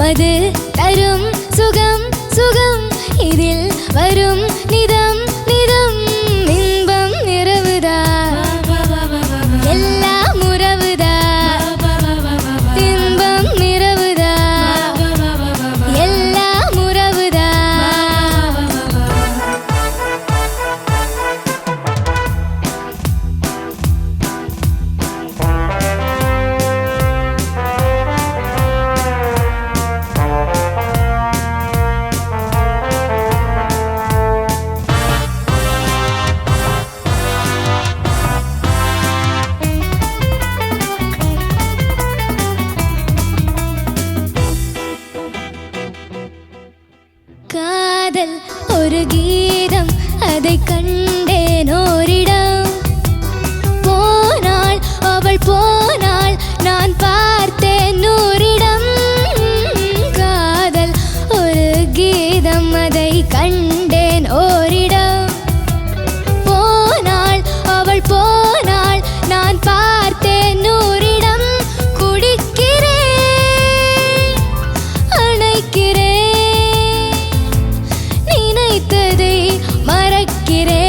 மது தரும் சுகம் சுகம் இதில் வரும் நிதம் நிதம் இன்பம் நிறவுதா எல்லாம் உறவுதா இன்பம் நிறவுதா எல்லாம் உறவுதா காதல் ஒரு கீதம் அதை கண்டேன் ஓரிடம் போனாள் அவள் போனாள் நான் பார்த்தேன் நூறிடம் காதல் ஒரு கீதம் அதை கண்டேன் ஓரிடம் போனாள் அவள் போனாள் நான் பார்த்தேன் நூறிடம் குடிக்கிறேன் அணைக்கிறேன் நினைத்ததை மறக்கிறேன்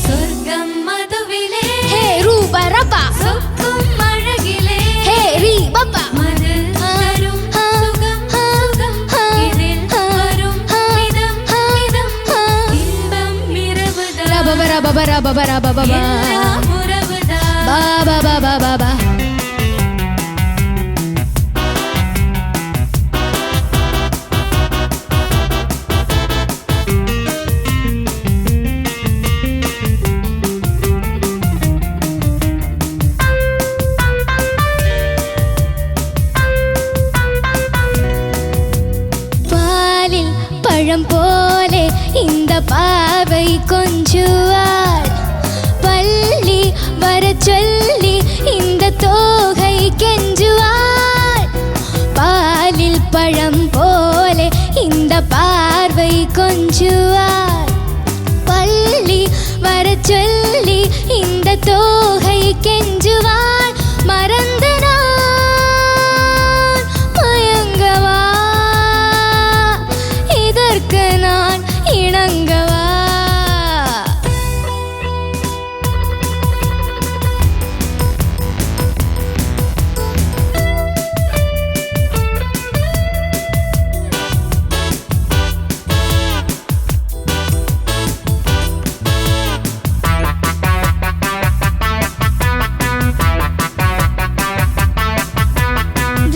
சொர்க்கம் மதுவிலே ஹே ரூபா ரபா சொக்கும் அழகிலே ஹே ரீ பப்பா மது தரும் சுகம் சுகம் இதில் வரும் மிதம் மிதம் இன்பம் இரவுதா ரபப ரபப ரபப ரபப எல்லாம் உறவுதா பாபா பாபா பாபா பாலில் பழம் போலே இந்த பாவை கொஞ்சுவாள் பள்ளி வர சொல்லி இந்த தோகை கெஞ்சுவாள் பாலில் பழம் போலே இந்த பார்வை கொஞ்சுவாள் பள்ளி வர சொல்லி இந்த தோகை கெஞ்சுவாள் மறந்து நான் மயங்கவா இதற்கு நான் இணங்கவா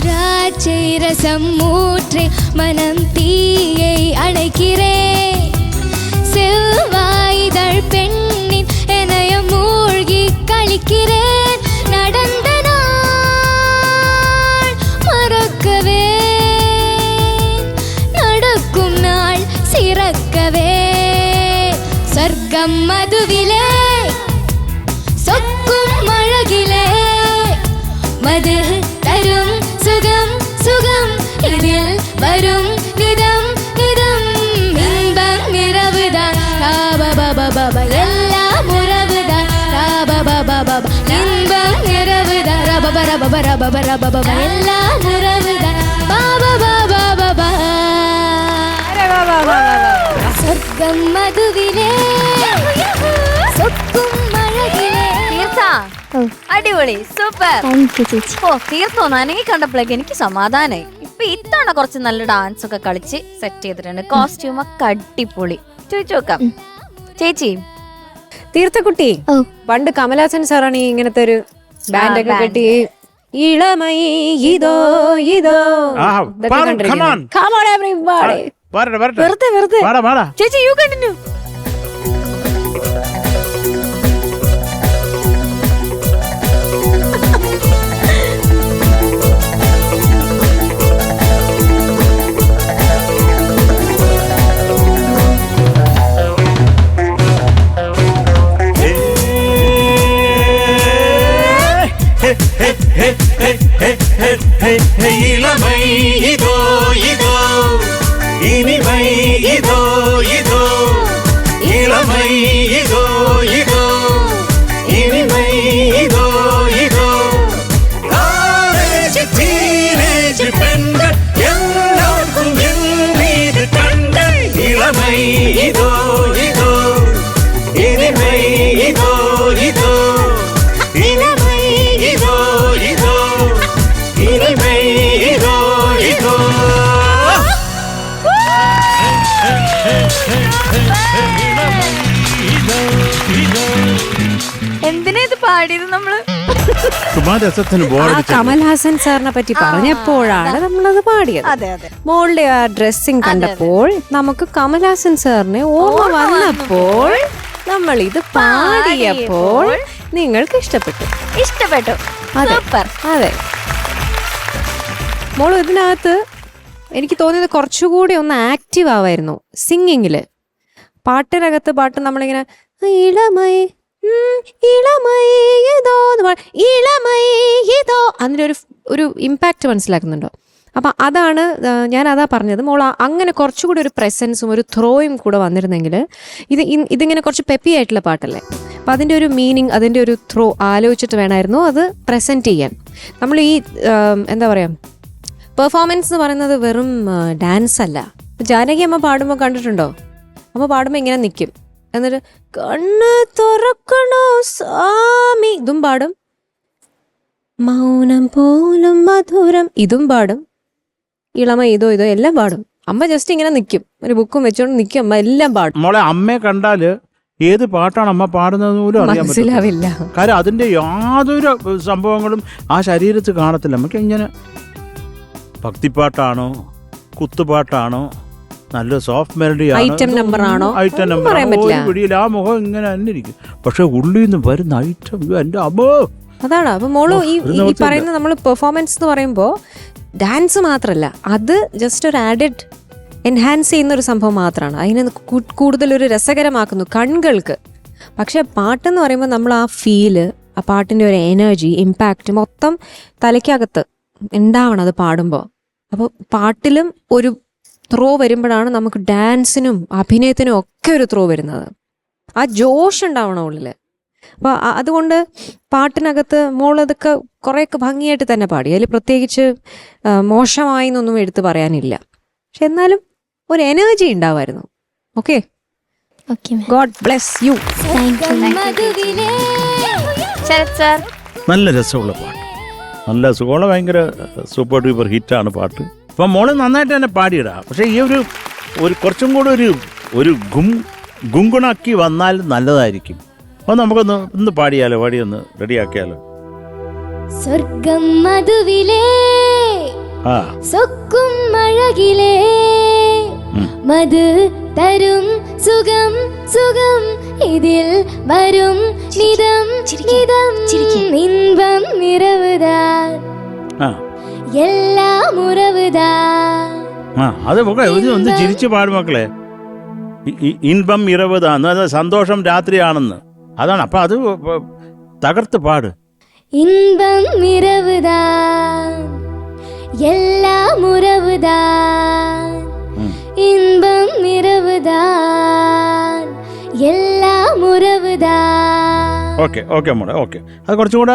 திராட்சை ரசம் ஊற்றி மனம் தீயை அணைக்கிறேன் செவ்வாய்தழ் பெண்ணின் எனைய மூழ்கி கழிக்கிறேன் நடந்த நாள் மறக்கவே நடக்கும் நாள் சிறக்கவே சொர்க்கம் மதுவிலே சொக்கும் அழகிலே மது தரும் சுகம் சுகம் இதில் வரும் நிதம் நிதம் இன்பம் இரவுதான் ராபபபபப எல்லாம் உறவுதான் ராபபபபப இன்பம் இரவுதான் ரபப ரபப ரபப ரபப எல்லாம் உறவுதான் பாபபபபப சொர்க்கம் மதுவிலே சொக்கும் അഴകിലെ അടിപൊളി സൂപ്പർ. ഓ തീർത്തോന്ന് അനങ്ങി കണ്ടപ്പോഴേക്ക് എനിക്ക് സമാധാനായി. ഇപ്പൊ ഇത്തവണ കുറച്ച് നല്ല ഡാൻസ് ഒക്കെ കളിച്ച് സെറ്റ് ചെയ്തിട്ടുണ്ട്. കോസ്റ്റ്യൂം ഒക്കെ അടിപൊളി. ചോദിച്ചു നോക്കാം ചേച്ചി. തീർത്ഥക്കുട്ടി, പണ്ട് കമലാസൻ സാറാണ് ഇങ്ങനത്തെ ഒരു ബാൻഡ് ഒക്കെ കെട്ടി ഇളമൈ ഇതോ ഇതോ വെറുതെ വെറുതെ ചേച്ചി യു കണ്ടിന്യൂ. இளமை இதோ இதோ இனிமை இதோ இதோ இளமை இதோ இதோ இனிமை இதோ இதோ காலேஜ் டீனேஜ் பெண்கள் இனிமை இதோ இதோ എന്തിനാ ഇത് പാടിയത് നമ്മള്? രസത്തിന് ആ ബോറടിച്ചു. കമൽഹാസൻ സാറിനെ പറ്റി പറഞ്ഞപ്പോഴാണ് നമ്മളത് പാടിയത്. അതെ അതെ. മോളുടെ ആ ഡ്രസ്സിങ് കണ്ടപ്പോൾ നമുക്ക് കമൽഹാസൻ സാറിനെ ഓർമ്മ വന്നപ്പോൾ നമ്മൾ ഇത് പാടിയപ്പോൾ നിങ്ങൾക്ക് ഇഷ്ടപ്പെട്ടു. അതെ. സൂപ്പർ. അതെ, മോള് ഇതിനകത്ത് എനിക്ക് തോന്നിയത് കുറച്ചുകൂടി ഒന്ന് ആക്റ്റീവ് ആവായിരുന്നു സിംഗിങ്ങില്. പാട്ടിനകത്ത് പാട്ട് നമ്മളിങ്ങനെ ഇളമൈ ഇളമൈതോ ഇളമൈതോ അതിൻ്റെ ഒരു ഇമ്പാക്റ്റ് മനസ്സിലാക്കുന്നുണ്ടോ? അപ്പം അതാണ് ഞാനതാ പറഞ്ഞത്. മോൾ അങ്ങനെ കുറച്ചുകൂടി ഒരു പ്രസൻസും ഒരു ത്രോയും കൂടെ വന്നിരുന്നെങ്കിൽ ഇതിങ്ങനെ കുറച്ച് പെപ്പി ആയിട്ടുള്ള പാട്ടല്ലേ, അപ്പം അതിൻ്റെ ഒരു മീനിങ്, അതിൻ്റെ ഒരു ത്രോ ആലോചിച്ചിട്ട് വേണമായിരുന്നു അത് പ്രസൻറ്റ് ചെയ്യാൻ. നമ്മൾ ഈ എന്താ പറയുക, പെർഫോമൻസ് എന്ന് പറയുന്നത് വെറും ഡാൻസ് അല്ല. ജാനകി അമ്മ പാടുമ്പോൾ കണ്ടിട്ടുണ്ടോ? അമ്മ പാടുമ്പോൾ ഇങ്ങനെ നിൽക്കും, എന്നിട്ട് കണ്ണ് തുറക്കണോ സ്വാമി ഇതും പാടും, മൗനം പോലും മധുരം ഇതും പാടും, ഇളമ ഇതോ എല്ലാം പാടും. അമ്മ ജസ്റ്റ് ഇങ്ങനെ നിൽക്കും, ഒരു ബുക്കും വെച്ചോണ്ട് നിൽക്കും, അമ്മ എല്ലാം പാടും. മോളെ അമ്മയെ കണ്ടാല് ഏത് പാട്ടാണ് അമ്മ പാടുന്നത് പോലും അറിയാൻ മനസ്സിലാവില്ല. കാര്യം അതിന്റെ യാതൊരു സംഭവങ്ങളും ആ ശരീരത്തിൽ കാണത്തില്ല. നമുക്ക് ഇങ്ങനെ ഭക്തിപ്പാട്ടാണോ കുത്തുപാട്ടാണോ നല്ല സോഫ്റ്റ് മെലഡി ഐറ്റം നമ്പർ ആണോ ഐറ്റം നമ്പർ പിടിയിൽ ആ മുഖം ഇങ്ങനെ തന്നെ ഇരിക്കും. പക്ഷെ ഉള്ളിൽ നിന്ന് വരുന്ന ഐറ്റം എന്റെ അമ്മോ അതാണ്. അപ്പൊ മോള് ഈ പറയുന്ന നമ്മൾ പെർഫോമൻസ് എന്ന് പറയുമ്പോൾ ഡാൻസ് മാത്രമല്ല, അത് ജസ്റ്റ് ഒരു ആഡഡ് എൻഹാൻസ് ചെയ്യുന്ന ഒരു സംഭവം മാത്രമാണ്. അതിനെ കൂടുതൽ ഒരു രസകരമാക്കുന്നു കണ്ണുകൾക്ക്. പക്ഷെ പാട്ടെന്ന് പറയുമ്പോൾ നമ്മൾ ആ ഫീല്, ആ പാട്ടിൻ്റെ ഒരു എനർജി, ഇമ്പാക്റ്റ് മൊത്തം തലയ്ക്കകത്ത് ഉണ്ടാവണം അത് പാടുമ്പോൾ. അപ്പോൾ പാട്ടിലും ഒരു ത്രോ വരുമ്പോഴാണ് നമുക്ക് ഡാൻസിനും അഭിനയത്തിനും ഒക്കെ ഒരു ത്രോ വരുന്നത്. ആ ജോഷ് ഉണ്ടാവണം ഉള്ളിൽ. അപ്പോൾ അതുകൊണ്ട് പാട്ടിനകത്ത് മോളതൊക്കെ കുറേയൊക്കെ ഭംഗിയായിട്ട് തന്നെ പാടി. അതിൽ പ്രത്യേകിച്ച് മോശമായി എന്നൊന്നും എടുത്ത് പറയാനില്ല. പക്ഷെ എന്നാലും ഒരു എനർജി ഉണ്ടാവുമായിരുന്നു. Okay, God bless you. Sharath sir, നല്ല രസമുള്ള പാട്ട്, നല്ല സുഖമുള്ള ഭയങ്കര സൂപ്പർ ഡ്യൂപ്പർ ഹിറ്റാണ് പാട്ട്. അപ്പം മോള് നന്നായിട്ട് തന്നെ പാടിയിടാ. പക്ഷെ ഈ ഒരു കുറച്ചും കൂടെ ഒരു ഗുങ്കുണാക്കി വന്നാൽ നല്ലതായിരിക്കും. അപ്പോൾ നമുക്കൊന്ന് പാടിയാലോ, പാടിയൊന്ന് റെഡിയാക്കിയാലോ. സ്വർഗം മധുവിലേ ആ സൊക്കും അഴകിലേ മധു തരും സുഖം സുഖം ഇതിൽ വരും നിതം നിതം ഇൻപം നിറവുതാൻ എല്ലാം ഉറവുതാൻ. അത് ഒന്ന് ചിരിച്ചു പാടും മക്കളെ. ഇൻപം ഇറവുതാന്ന്, അത് സന്തോഷം രാത്രിയാണെന്ന്, അതാണ്. അപ്പൊ അത് തകർത്ത് പാട്. ഇൻപം നിറവുതാൻ എല്ലാം ഉറവുതാൻ ഇൻപം നിറവുതാൻ എല്ലാം ഉറവുതാൻ. ഓക്കെ മോളെ, ഓക്കെ. അത് കുറച്ചും കൂടെ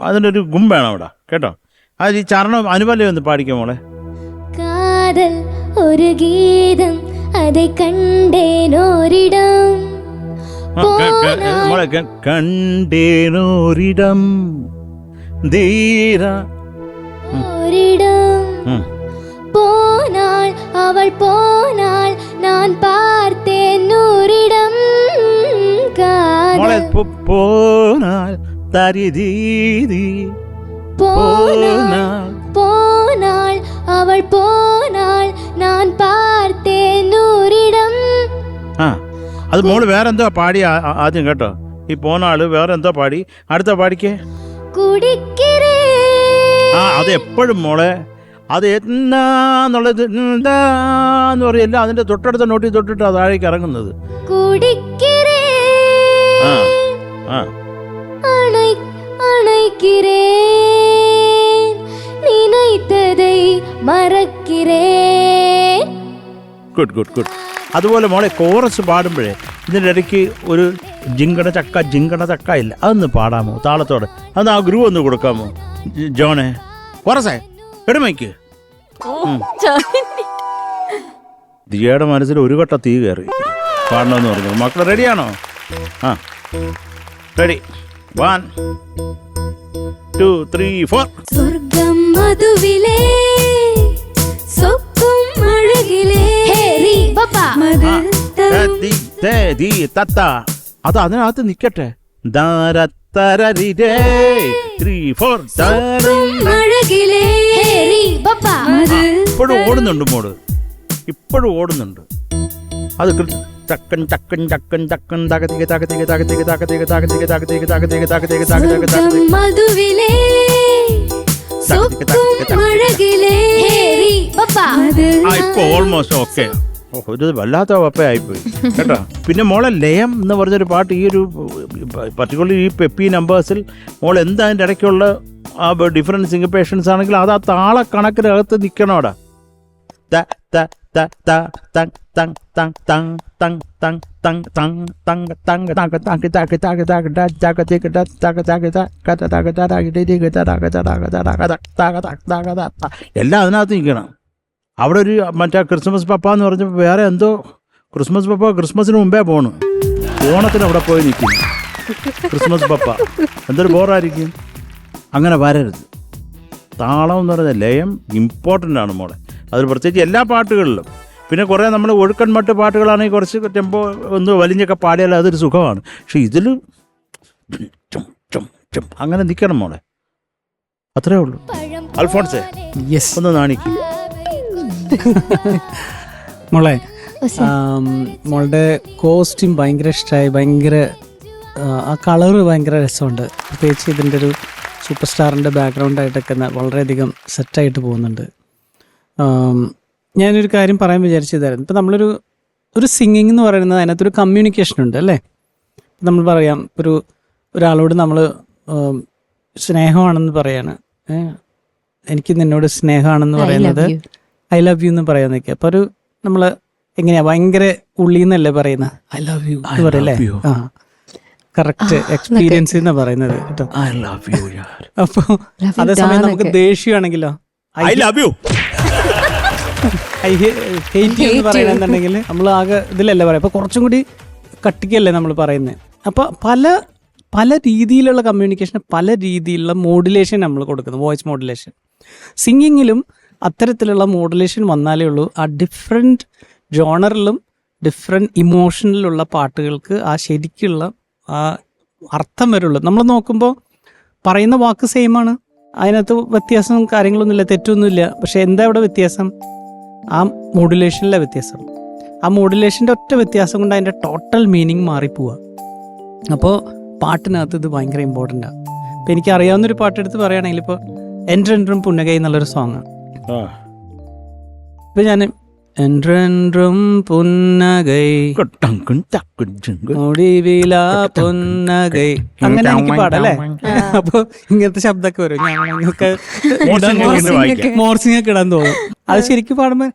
അതിൻ്റെ ഒരു വേണം അവിടെ, കേട്ടോ. അത് ഈ ചരണം അനുപല്ലവി ഒന്ന് പാടിക്കോ മോളെ. കാതൽ ഒരു ഗീതം அதை കണ്ടേനോരിടം മോളെ കണ്ടേനോരിടം ധീര போனாள் அவள் போனாள் நான் பார்த்தேன் நூறிடம் போனாள் தரிதீதி போனாள் அவள் போனாள் நான் பார்த்தேன் நூறிடம். അത് മോള് വേറെന്തോ പാടി ആദ്യം, കേട്ടോ. ഈ പോന്ന ആള് വേറെന്തോ പാടി. അടുത്ത പാടിക്കേ. കുടിக்கிறേ. അത് എപ്പോഴും മോളെ അത് എന്നാന്നുള്ളത് എന്താന്ന് പറയല്ല, അതിന്റെ തൊട്ടടുത്ത നോട്ടി തൊട്ടിട്ട് താഴേക്ക് ഇറങ്ങുന്നത്. Good good good. അതുപോലെ മോളെ കോറസ് പാടുമ്പോഴേ ഇതിൻ്റെ ഇടയ്ക്ക് ഒരു ജിങ്കട ചക്ക ഇല്ല, അതൊന്ന് പാടാമോ താളത്തോടെ? അന്ന് ആ ഗ്രൂ ഒന്ന് കൊടുക്കാമോ ജോണേ? കോറസേ എടുമയ്ക്ക്. ദിയയുടെ മനസ്സിൽ ഒരു കട്ട തീ കയറി പാടണമെന്ന് പറഞ്ഞു. മക്കൾ റെഡിയാണോ? റെഡി. 1 2 3 4. സ്വർഗം മധുവിലേ സ്വക്കും അഴകിലേ ഹേ റീ ബപ്പ മധുർ ദീ തത്ത. അത് അതിനകത്ത് നിക്കട്ടെ. ദാരത്തരരിരേ 3 4 അഴകിലേ ഹേ റീ ബപ്പ മധുർ ഇപ്പോഴും ഓടുന്നുണ്ട് മോള്, ഇപ്പോഴും ഓടുന്നുണ്ട്. അത് ടക്കൻ ടക്കൻ ടക്കൻ ടക്കൻ തകതിക തകതിക തകതിക തകതിക തകതിക തകതിക തകതിക തകതിക തകതിക തകതിക മധുവിലേ സ്വക്കും അഴകിലേ ഹേ റീ ബപ്പ മധുർ. ഇപ്പൊ ഓൾമോസ്റ്റ് ഓക്കെ. ഒരു വല്ലാത്ത പപ്പയായിപ്പോയി കേട്ടോ. പിന്നെ മോളെ ലയം എന്ന് പറഞ്ഞൊരു പാട്ട്, ഈ ഒരു പർട്ടിക്കുലർ ഈ പെപ്പി നമ്പേഴ്സിൽ മോൾ എന്താ അതിൻ്റെ ഇടയ്ക്കുള്ള ആ ഡിഫറെൻറ്റ് സിംഗപ്പേഷൻസ് ആണെങ്കിൽ അത് ആ താള കണക്കിനകത്ത് നിൽക്കണം അവിടെ. എല്ലാം അതിനകത്ത് നിൽക്കണം. അവിടെ ഒരു മറ്റേ ക്രിസ്മസ് പപ്പ എന്ന് പറഞ്ഞപ്പോൾ വേറെ എന്തോ ക്രിസ്മസ് പപ്പ ക്രിസ്മസിന് മുമ്പേ പോണു, ഓണത്തിന് അവിടെ പോയി നിൽക്കുന്നു ക്രിസ്മസ് പപ്പ. എന്തൊരു ബോറായിരിക്കും. അങ്ങനെ വരരുത്. താളം എന്ന് പറയുന്ന ലയം ഇമ്പോർട്ടൻ്റ് ആണ് മോളെ. അതിൽ പ്രത്യേകിച്ച് എല്ലാ പാട്ടുകളിലും. പിന്നെ കുറേ നമ്മൾ ഒഴുക്കൻ മട്ട് പാട്ടുകളാണെങ്കിൽ കുറച്ച് ടെമ്പോ ഒന്ന് വലിഞ്ഞൊക്കെ പാടിയാൽ അതൊരു സുഖമാണ്. പക്ഷെ ഇതിൽ അങ്ങനെ നിൽക്കണം മോളെ, അത്രേ ഉള്ളൂ. അൽഫോൺസേ ഒന്ന് നാണിക്കും മോളെ. മോളുടെ കോസ്റ്റ്യൂം ഭയങ്കര ഇഷ്ടമായി. ഭയങ്കര ആ കളറ് ഭയങ്കര രസമുണ്ട്. പ്രത്യേകിച്ച് ഇതിൻ്റെ ഒരു സൂപ്പർ സ്റ്റാറിൻ്റെ ബാക്ക്ഗ്രൗണ്ടായിട്ടൊക്കെ വളരെയധികം സെറ്റായിട്ട് പോകുന്നുണ്ട്. ഞാനൊരു കാര്യം പറയാൻ വിചാരിച്ചതായിരുന്നു. ഇപ്പം നമ്മളൊരു സിംഗിങ് എന്ന് പറയുന്നത് അതിനകത്തൊരു കമ്മ്യൂണിക്കേഷൻ ഉണ്ട് അല്ലേ. നമ്മൾ പറയാം, ഒരാളോട് നമ്മൾ സ്നേഹമാണെന്ന് പറയാണ്, എനിക്ക് നിന്നോട് സ്നേഹമാണെന്ന് പറയുന്നത് ഐ ലവ് യു എന്ന് പറയാൻ നിൽക്കുക. അപ്പോൾ നമ്മൾ എങ്ങനെയാ ഭയങ്കര ഉള്ളിന്നല്ലേ പറയുന്നത് ഐ ലവ് യു എന്ന് പറയല്ലേ. ആ കറക്റ്റ് എക്സ്പീരിയൻസ് എന്ന് പറയുന്നത് കേട്ടോ. അപ്പോൾ അതേസമയം നമുക്ക് ദേഷ്യമാണെങ്കിലോ I love you I hate you എന്ന് പറയണമെന്നുണ്ടെങ്കിൽ നമ്മൾ ആകെ ഇതിലല്ലേ പറയാം. അപ്പോൾ കുറച്ചും കൂടി കട്ടിക്കല്ലേ നമ്മൾ പറയുന്നത്. അപ്പോൾ പല രീതിയിലുള്ള കമ്മ്യൂണിക്കേഷൻ, പല രീതിയിലുള്ള മോഡുലേഷൻ നമ്മൾ കൊടുക്കുന്നത്, വോയിസ് മോഡുലേഷൻ. സിംഗിങ്ങിലും അത്തരത്തിലുള്ള മോഡുലേഷൻ വന്നാലേ ഉള്ളൂ ആ ഡിഫറെൻറ്റ് ജോണറിലും ഡിഫറെൻറ്റ് ഇമോഷനിലുള്ള പാട്ടുകൾക്ക് ആ ശരിക്കുള്ള ആ അർത്ഥം വരുള്ളൂ. നമ്മൾ നോക്കുമ്പോൾ പറയുന്ന വാക്ക് സെയിമാണ്, അതിനകത്ത് വ്യത്യാസവും കാര്യങ്ങളൊന്നുമില്ല, തെറ്റൊന്നുമില്ല. പക്ഷെ എന്താ ഇവിടെ വ്യത്യാസം? ആ മോഡുലേഷനിലെ വ്യത്യാസം. ആ മോഡുലേഷൻ്റെ ഒറ്റ വ്യത്യാസം കൊണ്ട് അതിൻ്റെ ടോട്ടൽ മീനിങ് മാറിപ്പോവുക. അപ്പോൾ പാട്ടിനകത്ത് ഇത് ഭയങ്കര ഇമ്പോർട്ടൻ്റാണ്. ഇപ്പം എനിക്ക് അറിയാവുന്നൊരു പാട്ടെടുത്ത് പറയുകയാണെങ്കിൽ ഇപ്പോൾ എൻട്രെൻഡ്രും പുന്നകൈ എന്നുള്ളൊരു സോങ്ങാണ്. ഇപ്പം ഞാൻ എൻട്രെൻഡ്രും പുന്നകൈ മുടിവില പുന്നകൈ അങ്ങനെ എനിക്ക് പാടല്ലേ. അപ്പോൾ ഇങ്ങനത്തെ ശബ്ദമൊക്കെ വരും. ഞങ്ങൾക്ക് മോർസിംഗ് ഒക്കെ ഇടാൻ തോന്നും. അത് ശരിക്കും പാടുമ്പോൾ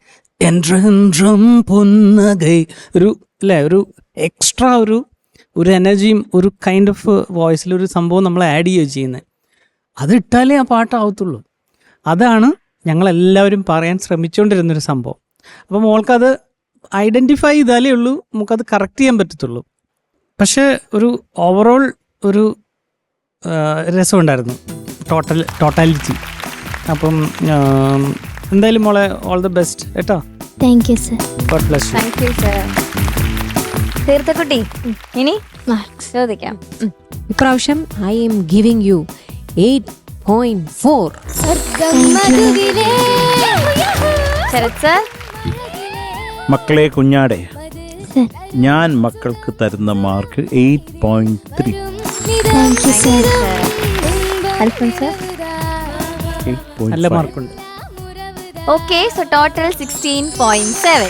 എൻട്രെൻഡ്രും പുന്നകൈ ഒരു എക്സ്ട്രാ ഒരു എനർജിയും ഒരു കൈൻഡ് ഓഫ് വോയിസിലൊരു സംഭവം നമ്മൾ ആഡ് ചെയ്യുകയും ചെയ്യുന്നത്. അത് ഇട്ടാലേ ആ പാട്ടാവത്തുള്ളൂ. അതാണ് ഞങ്ങളെല്ലാവരും പറയാൻ ശ്രമിച്ചുകൊണ്ടിരുന്നൊരു സംഭവം. അപ്പോൾ മോൾക്കത് ഐഡൻറ്റിഫൈ ചെയ്താലേ ഉള്ളൂ നമുക്കത് കറക്റ്റ് ചെയ്യാൻ പറ്റത്തുള്ളൂ. പക്ഷേ ഒരു ഓവറോൾ ഒരു രസമുണ്ടായിരുന്നു, ടോട്ടാലിറ്റി. അപ്പം എന്തായാലും മോളെ ഓൾ ദി ബെസ്റ്റ് കേട്ടോ. Thank you sir. God bless you. Thank you sir. തീർത്ഥക്കുട്ടി, ഇനി ചോദിക്കാം. ഇപ്രാവശ്യം ഐ എം ഗിവിംഗ് യു 8.4. സ്വർഗം മധുവിലേ ശരത് സർ. മക്കളെ കുഞ്ഞാടെ, ഞാൻ മക്കൾക്ക് തരുന്ന mark 8.3. Thank you sir. Alphons sir. നല്ല മാർക്കുണ്ട്. Okay, so total 16.7.